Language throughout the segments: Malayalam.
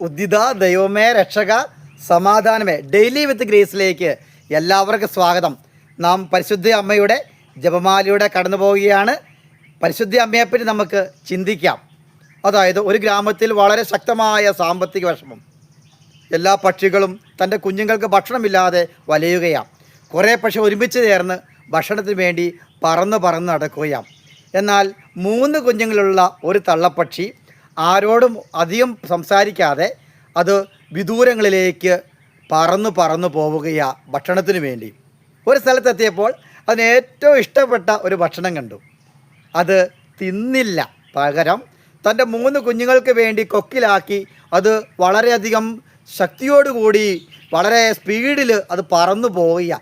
ഉദ്ദിത ദൈവമേ രക്ഷക സമാധാനമേ ഡെയിലി വിത്ത് ഗ്രേസിലേക്ക് എല്ലാവർക്കും സ്വാഗതം. നാം പരിശുദ്ധ അമ്മയുടെ ജപമാലയുടെ കടന്നു പോവുകയാണ്. പരിശുദ്ധ അമ്മയെപ്പറ്റി നമുക്ക് ചിന്തിക്കാം. അതായത് ഒരു ഗ്രാമത്തിൽ വളരെ ശക്തമായ സാമ്പത്തിക വിഷമം. എല്ലാ പക്ഷികളും തൻ്റെ കുഞ്ഞുങ്ങൾക്ക് ഭക്ഷണമില്ലാതെ വലയുകയാണ്. കുറേ പക്ഷി ഒരുമിച്ച് ചേർന്ന് ഭക്ഷണത്തിന് വേണ്ടി പറന്ന് നടക്കുകയാണ്. എന്നാൽ 3 കുഞ്ഞുങ്ങളുള്ള ഒരു തള്ളപ്പക്ഷി ആരോടും അധികം സംസാരിക്കാതെ അത് വിദൂരങ്ങളിലേക്ക് പറന്നു പോവുകയാണ് ഭക്ഷണത്തിന് വേണ്ടി. ഒരു സ്ഥലത്തെത്തിയപ്പോൾ അതിന് ഏറ്റവും ഇഷ്ടപ്പെട്ട ഒരു ഭക്ഷണം കണ്ടു. അത് തിന്നില്ല, പകരം തൻ്റെ 3 കുഞ്ഞുങ്ങൾക്ക് വേണ്ടി കൊക്കിലാക്കി അത് വളരെയധികം ശക്തിയോടുകൂടി വളരെ സ്പീഡിൽ അത് പറന്നു പോവുക.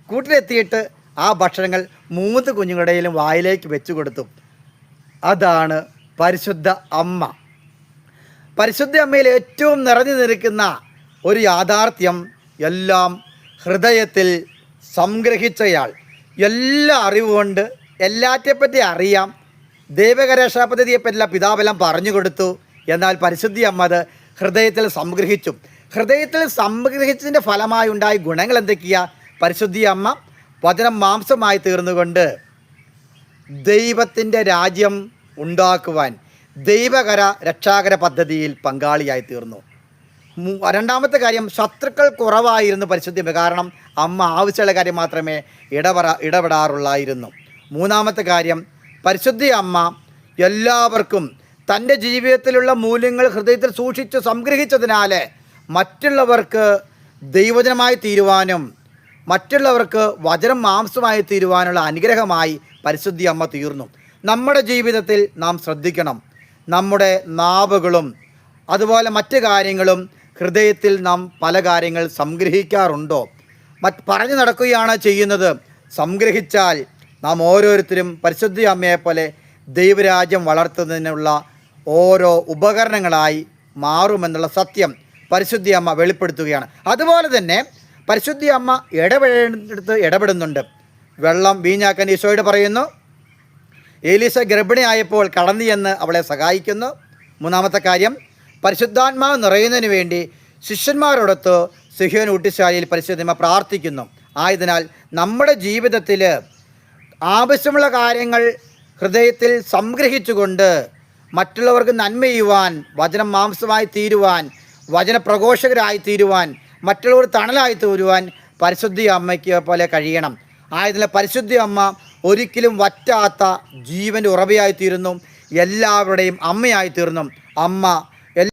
കൂട്ടിലെത്തിയിട്ട് ആ ഭക്ഷണങ്ങൾ 3 കുഞ്ഞുങ്ങളുടെയും വായിലേക്ക് വെച്ചു കൊടുത്തു. അതാണ് പരിശുദ്ധ അമ്മ. പരിശുദ്ധ അമ്മയിൽ ഏറ്റവും നിറഞ്ഞു നിൽക്കുന്ന ഒരു യാഥാർത്ഥ്യം, എല്ലാം ഹൃദയത്തിൽ സംഗ്രഹിച്ചയാൾ. എല്ലാ അറിവുകൊണ്ട് എല്ലാറ്റെപ്പറ്റി അറിയാം. ദൈവകരക്ഷാ പദ്ധതിയെപ്പറ്റിയുള്ള പിതാവെല്ലാം പറഞ്ഞു കൊടുത്തു. എന്നാൽ പരിശുദ്ധി അമ്മ അത് ഹൃദയത്തിൽ സംഗ്രഹിച്ചു. ഹൃദയത്തിൽ സംഗ്രഹിച്ചതിൻ്റെ ഫലമായി ഉണ്ടായ ഗുണങ്ങൾ എന്തൊക്കെയാണ്? പരിശുദ്ധി അമ്മ വചനം മാംസമായി തീർന്നുകൊണ്ട് ദൈവത്തിൻ്റെ രാജ്യം ഉണ്ടാക്കുവാൻ ദൈവകര രക്ഷാകര പദ്ധതിയിൽ പങ്കാളിയായി തീർന്നു. രണ്ടാമത്തെ കാര്യം, ശത്രുക്കൾ കുറവായിരുന്നു പരിശുദ്ധി അമ്മ. കാരണം അമ്മ ആവശ്യമുള്ള കാര്യം മാത്രമേ ഇടപെടാറുള്ളായിരുന്നു. മൂന്നാമത്തെ കാര്യം, പരിശുദ്ധി അമ്മ എല്ലാവർക്കും തൻ്റെ ജീവിതത്തിലുള്ള മൂല്യങ്ങൾ ഹൃദയത്തിൽ സൂക്ഷിച്ച് സംഗ്രഹിച്ചതിനാൽ മറ്റുള്ളവർക്ക് ദൈവജനമായി തീരുവാനും മറ്റുള്ളവർക്ക് വചനം മാംസമായി തീരുവാനുള്ള അനുഗ്രഹമായി പരിശുദ്ധി അമ്മ തീർന്നു. നമ്മുടെ ജീവിതത്തിൽ നാം ശ്രദ്ധിക്കണം. നമ്മുടെ നാവുകളും അതുപോലെ മറ്റു കാര്യങ്ങളും ഹൃദയത്തിൽ നാം പല കാര്യങ്ങൾ സംഗ്രഹിക്കാറുണ്ടോ? പറഞ്ഞു നടക്കുകയാണ് ചെയ്യുന്നത്. സംഗ്രഹിച്ചാൽ നാം ഓരോരുത്തരും പരിശുദ്ധി അമ്മയെപ്പോലെ ദൈവരാജ്യം വളർത്തുന്നതിനുള്ള ഓരോ ഉപകരണങ്ങളായി മാറുമെന്നുള്ള സത്യം പരിശുദ്ധി അമ്മ വെളിപ്പെടുത്തുകയാണ്. അതുപോലെ തന്നെ പരിശുദ്ധി അമ്മ ഇടപെടുന്നുണ്ട്. വെള്ളം വീഞ്ഞാക്കാൻ ഈശോയോട് പറയുന്നു. ഏലീസ ഗർഭിണിയായപ്പോൾ കടന്നു ചെന്ന് അവളെ സഹായിക്കുന്നു. മൂന്നാമത്തെ കാര്യം, പരിശുദ്ധാത്മാവ് നിറയുന്നതിന് വേണ്ടി ശിഷ്യന്മാരോടൊത്ത് സിഹ്യോൻ ഊട്ടിശാലയിൽ പരിശുദ്ധ അമ്മ പ്രാർത്ഥിക്കുന്നു. ആയതിനാൽ നമ്മുടെ ജീവിതത്തിൽ ആവശ്യമുള്ള കാര്യങ്ങൾ ഹൃദയത്തിൽ സംഗ്രഹിച്ചുകൊണ്ട് മറ്റുള്ളവർക്ക് നന്മ ചെയ്യുവാൻ, വചനം മാംസമായി തീരുവാൻ, വചനപ്രഘോഷകരായി തീരുവാൻ, മറ്റുള്ളവർ തണലായി തീരുവാൻ പരിശുദ്ധി അമ്മയ്ക്ക് പോലെ കഴിയണം. ആയതിനാൽ പരിശുദ്ധി അമ്മ ഒരിക്കലും വറ്റാത്ത ജീവൻ്റെ ഉറവയായി തീരുന്നു. എല്ലാവരുടെയും അമ്മയായി തീർന്നു. അമ്മ